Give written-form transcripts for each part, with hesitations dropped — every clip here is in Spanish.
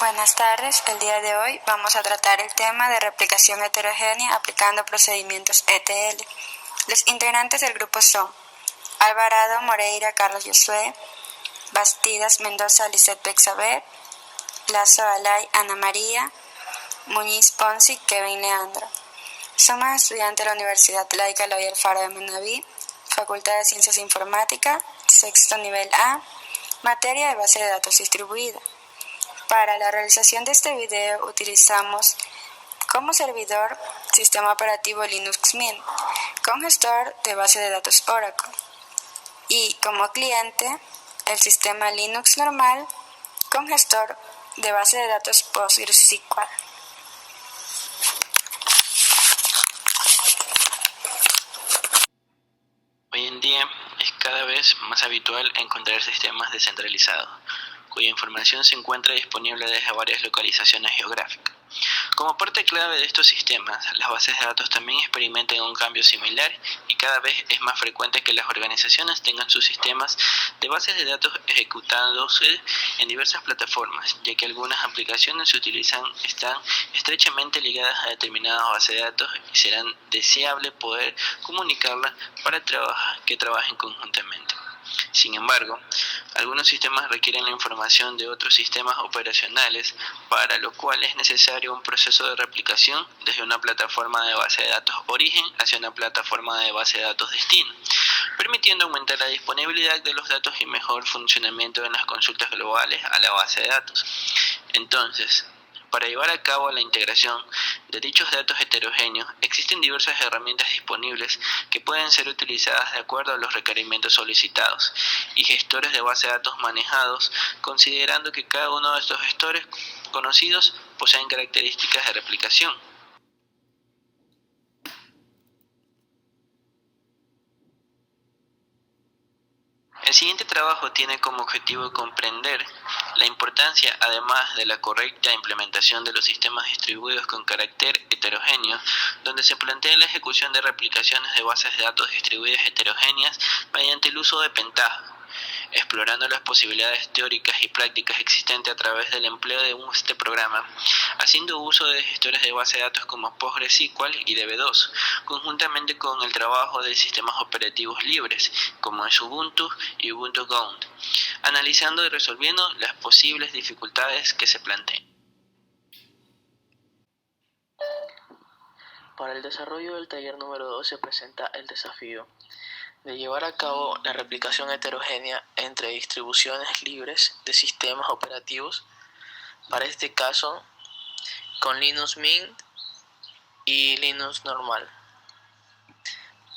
Buenas tardes, el día de hoy vamos a tratar el tema de replicación heterogénea aplicando procedimientos ETL. Los integrantes del grupo son Alvarado Moreira Carlos Josué, Bastidas Mendoza Lisette Bexabet, Lazo Alay Ana María, Muñiz Ponzi Kevin Leandro. Somos estudiantes de la Universidad Laica Eloy Alfaro de Manabí, Facultad de Ciencias Informáticas, sexto nivel A, materia de base de datos distribuida. Para la realización de este video utilizamos como servidor sistema operativo Linux Mint con gestor de base de datos Oracle y como cliente el sistema Linux normal con gestor de base de datos PostgreSQL. Hoy en día es cada vez más habitual encontrar sistemas descentralizados, cuya información se encuentra disponible desde varias localizaciones geográficas. Como parte clave de estos sistemas, las bases de datos también experimentan un cambio similar y cada vez es más frecuente que las organizaciones tengan sus sistemas de bases de datos ejecutándose en diversas plataformas, ya que algunas aplicaciones están estrechamente ligadas a determinadas bases de datos y será deseable poder comunicarlas para que trabajen conjuntamente. Sin embargo, algunos sistemas requieren la información de otros sistemas operacionales, para lo cual es necesario un proceso de replicación desde una plataforma de base de datos origen hacia una plataforma de base de datos destino, permitiendo aumentar la disponibilidad de los datos y mejor funcionamiento en las consultas globales a la base de datos. Entonces, para llevar a cabo la integración de dichos datos heterogéneos, existen diversas herramientas disponibles que pueden ser utilizadas de acuerdo a los requerimientos solicitados y gestores de base de datos manejados, considerando que cada uno de estos gestores conocidos poseen características de replicación. El siguiente trabajo tiene como objetivo comprender la importancia, además de la correcta implementación de los sistemas distribuidos con carácter heterogéneo, donde se plantea la ejecución de replicaciones de bases de datos distribuidas heterogéneas mediante el uso de Pentaho, explorando las posibilidades teóricas y prácticas existentes a través del empleo de este programa, haciendo uso de gestores de base de datos como PostgreSQL y DB2, conjuntamente con el trabajo de sistemas operativos libres, como es Ubuntu y Ubuntu Gound, analizando y resolviendo las posibles dificultades que se planteen. Para el desarrollo del taller número 2 se presenta el desafío de llevar a cabo la replicación heterogénea entre distribuciones libres de sistemas operativos, para este caso con Linux Mint y Linux normal.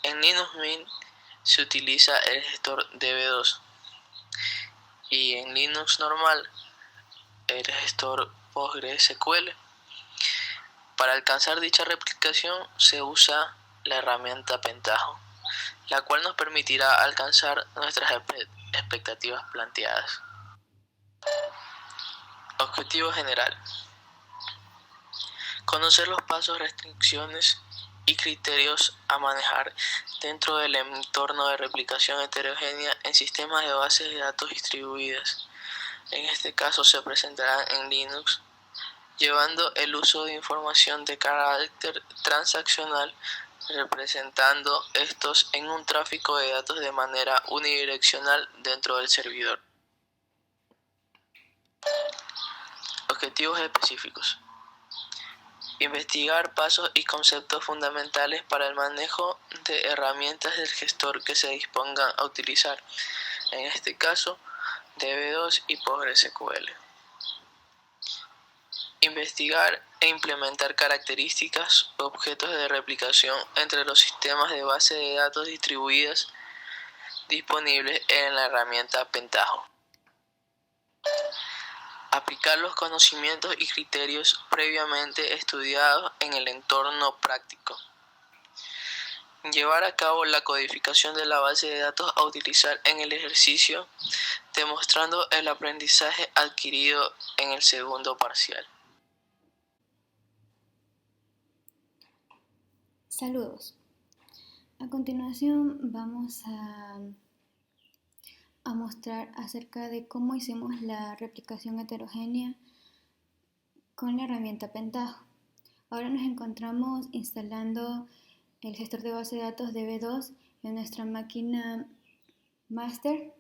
En Linux Mint se utiliza el gestor DB2 y en Linux normal el gestor PostgreSQL. Para alcanzar dicha replicación se usa la herramienta Pentaho, la cual nos permitirá alcanzar nuestras expectativas planteadas. Objetivo general: conocer los pasos, restricciones y criterios a manejar dentro del entorno de replicación heterogénea en sistemas de bases de datos distribuidas. En este caso se presentarán en Linux, llevando el uso de información de carácter transaccional, representando estos en un tráfico de datos de manera unidireccional dentro del servidor. Objetivos específicos: investigar pasos y conceptos fundamentales para el manejo de herramientas del gestor que se dispongan a utilizar, en este caso DB2 y PostgreSQL. Investigar e implementar características o objetos de replicación entre los sistemas de base de datos distribuidas disponibles en la herramienta Pentaho. Aplicar los conocimientos y criterios previamente estudiados en el entorno práctico. Llevar a cabo la codificación de la base de datos a utilizar en el ejercicio, demostrando el aprendizaje adquirido en el segundo parcial. Saludos. A continuación vamos a mostrar acerca de cómo hicimos la replicación heterogénea con la herramienta Pentaho. Ahora nos encontramos instalando el gestor de base de datos DB2 en nuestra máquina master.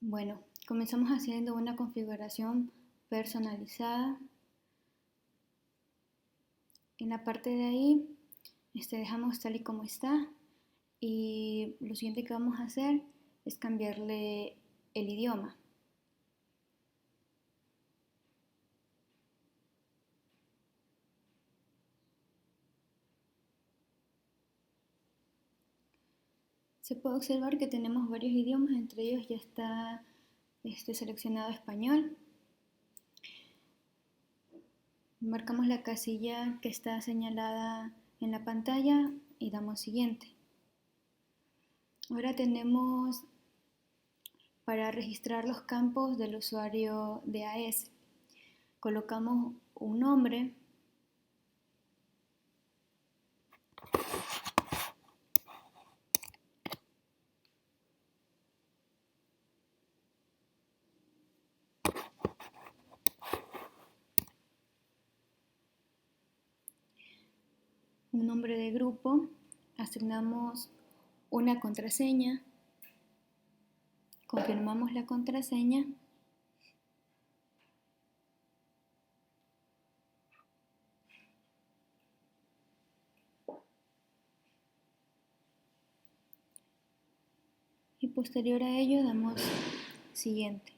Bueno, comenzamos haciendo una configuración personalizada. En la parte de ahí dejamos tal y como está, y lo siguiente que vamos a hacer es cambiarle el idioma. Se puede observar que tenemos varios idiomas, entre ellos ya está seleccionado español. Marcamos la casilla que está señalada en la pantalla y damos siguiente. Ahora tenemos para registrar los campos del usuario de AES. Colocamos un nombre, un nombre de grupo, asignamos una contraseña, confirmamos la contraseña y posterior a ello damos siguiente.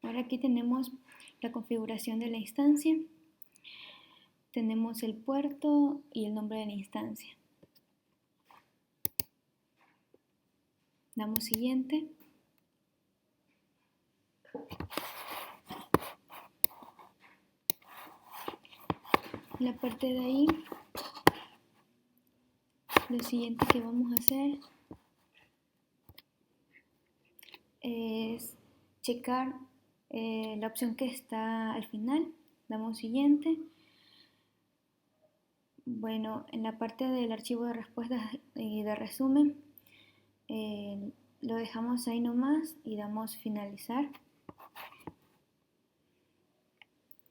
Ahora aquí tenemos la configuración de la instancia, tenemos el puerto y el nombre de la instancia. Damos siguiente. En la parte de ahí, lo siguiente que vamos a hacer es checar la opción que está al final. Damos siguiente. Bueno, en la parte del archivo de respuestas y de resumen, lo dejamos ahí nomás y damos finalizar.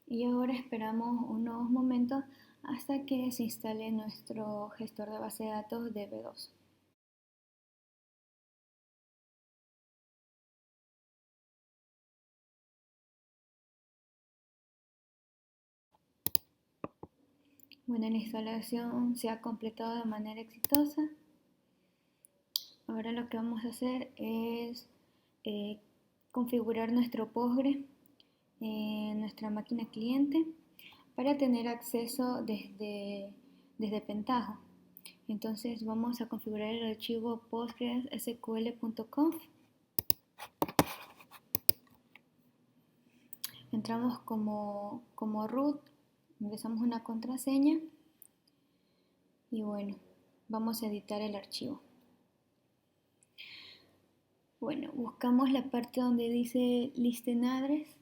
Y ahora esperamos unos momentos hasta que se instale nuestro gestor de base de datos DB2. Bueno, la instalación se ha completado de manera exitosa. Ahora lo que vamos a hacer es configurar nuestro Postgre en nuestra máquina cliente para tener acceso desde Pentaho. Entonces vamos a configurar el archivo postgresql.conf. Entramos como root, ingresamos una contraseña y bueno, vamos a editar el archivo. Bueno, buscamos la parte donde dice listen address,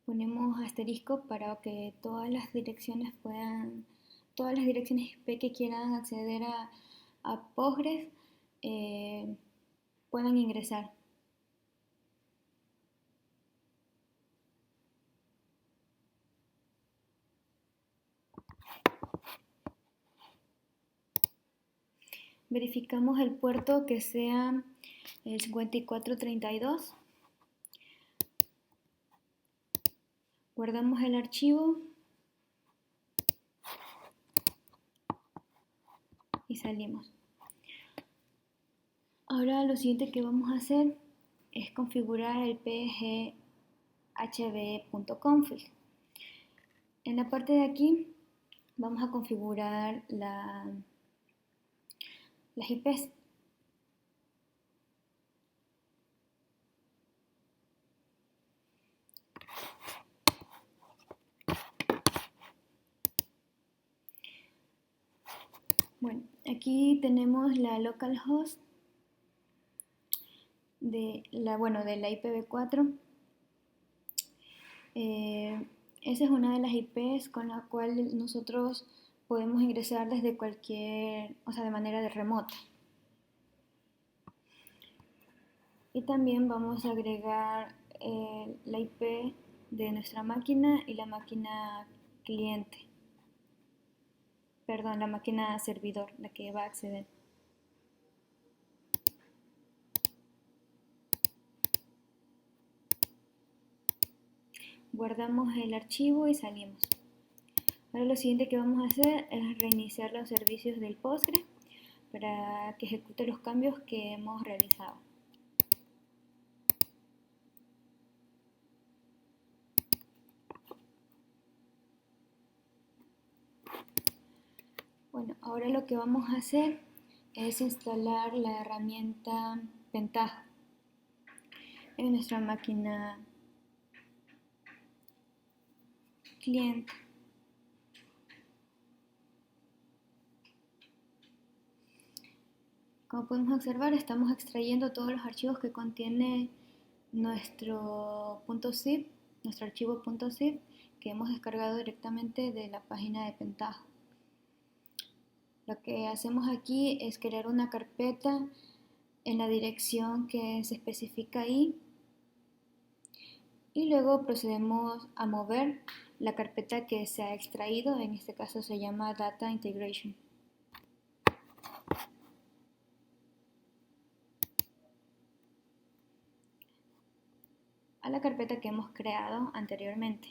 ponemos asterisco para que todas las direcciones IP que quieran acceder a Postgres puedan ingresar. Verificamos el puerto que sea el 5432. Guardamos el archivo y salimos. Ahora lo siguiente que vamos a hacer es configurar el phb.config. En la parte de aquí vamos a configurar las IPs. Bueno, aquí tenemos la localhost de la IPv4. Esa es una de las IPs con la cual nosotros podemos ingresar desde de manera remota. Y también vamos a agregar la IP de nuestra máquina y la máquina cliente. Perdón, la máquina servidor, la que va a acceder. Guardamos el archivo y salimos. Ahora lo siguiente que vamos a hacer es reiniciar los servicios del Postgre para que ejecute los cambios que hemos realizado. Bueno, ahora lo que vamos a hacer es instalar la herramienta Pentaho en nuestra máquina cliente. Como podemos observar, estamos extrayendo todos los archivos que contiene nuestro .zip, nuestro archivo .zip que hemos descargado directamente de la página de Pentaho. Lo que hacemos aquí es crear una carpeta en la dirección que se especifica ahí y luego procedemos a mover la carpeta que se ha extraído, en este caso se llama Data Integration. A la carpeta que hemos creado anteriormente.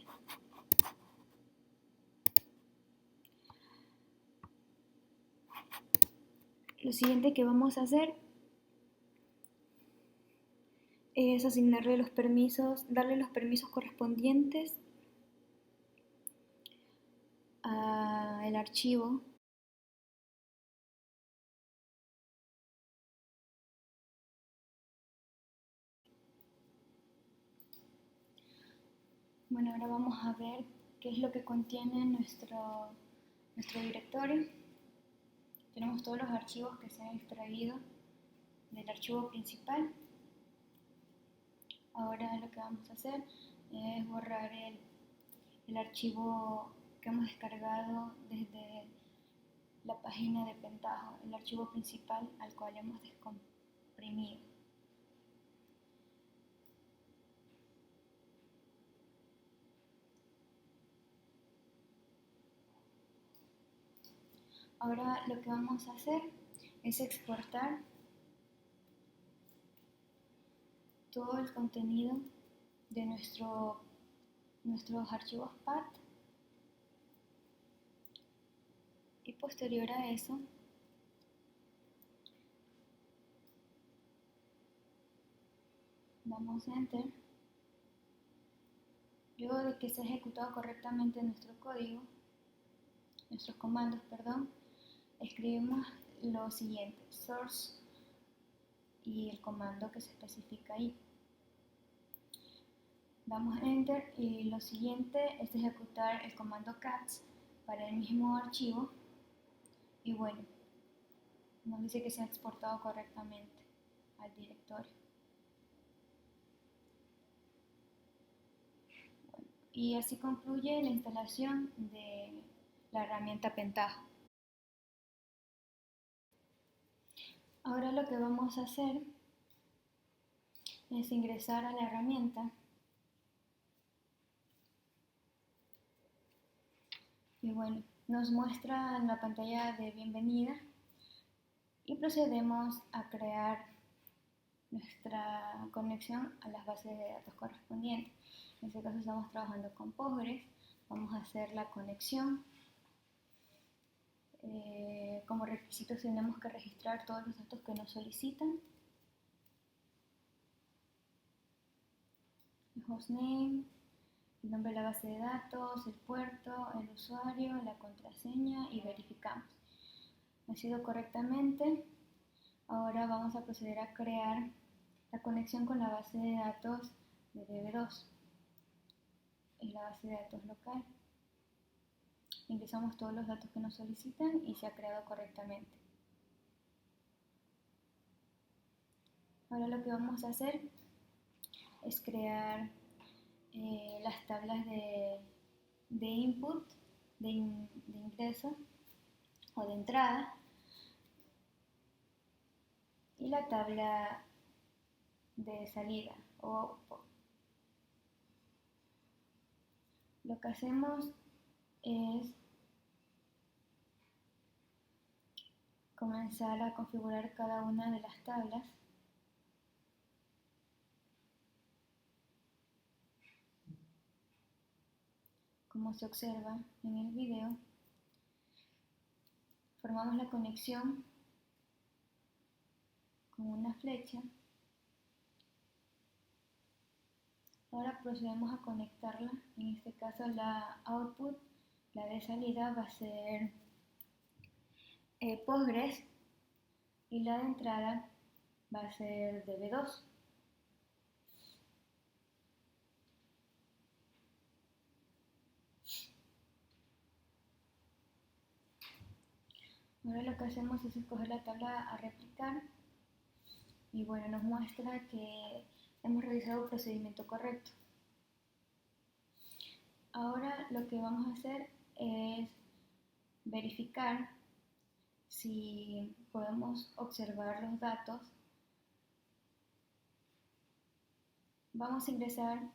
Lo siguiente que vamos a hacer es asignarle los permisos, darle los permisos correspondientes al archivo. Bueno, ahora vamos a ver qué es lo que contiene nuestro directorio. Tenemos todos los archivos que se han extraído del archivo principal. Ahora lo que vamos a hacer es borrar el archivo que hemos descargado desde la página de Pentaho, el archivo principal al cual hemos descomprimido. Ahora lo que vamos a hacer es exportar todo el contenido de nuestros archivos PAT y posterior a eso damos Enter. Luego de que se ha ejecutado correctamente nuestros comandos, escribimos lo siguiente: source y el comando que se especifica ahí. Damos Enter y lo siguiente es ejecutar el comando cats para el mismo archivo y bueno, nos dice que se ha exportado correctamente al directorio. Bueno, y así concluye la instalación de la herramienta Pentaho. Ahora lo que vamos a hacer es ingresar a la herramienta y bueno, nos muestra en la pantalla de bienvenida y procedemos a crear nuestra conexión a las bases de datos correspondientes. En este caso estamos trabajando con Postgres. Vamos a hacer la conexión. Como requisitos tenemos que registrar todos los datos que nos solicitan: el hostname, el nombre de la base de datos, el puerto, el usuario, la contraseña y verificamos. Ha sido correctamente. Ahora vamos a proceder a crear la conexión con la base de datos de DB2, es la base de datos local. ingresamos todos los datos que nos solicitan y se ha creado correctamente. Ahora lo que vamos a hacer es crear las tablas de input, de ingreso o de entrada, y la tabla de salida o output. Lo que hacemos es comenzar a configurar cada una de las tablas. Como se observa en el video, formamos la conexión con una flecha. Ahora procedemos a conectarla. En este caso la output, la de salida, va a ser Postgres y la de entrada va a ser DB2. Ahora lo que hacemos es escoger la tabla a replicar y bueno, nos muestra que hemos realizado el procedimiento correcto. Ahora lo que vamos a hacer es verificar si podemos observar los datos. Vamos a ingresar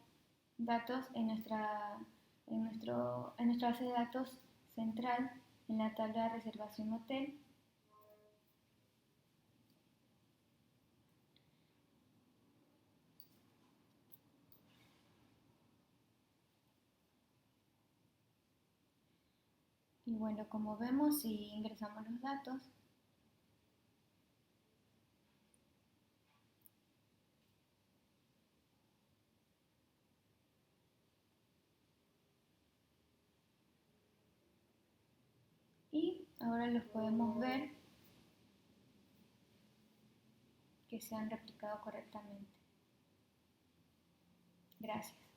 datos en nuestra base de datos central en la tabla de reservación hotel. Y bueno, como vemos, si ingresamos los datos, y ahora los podemos ver que se han replicado correctamente. Gracias.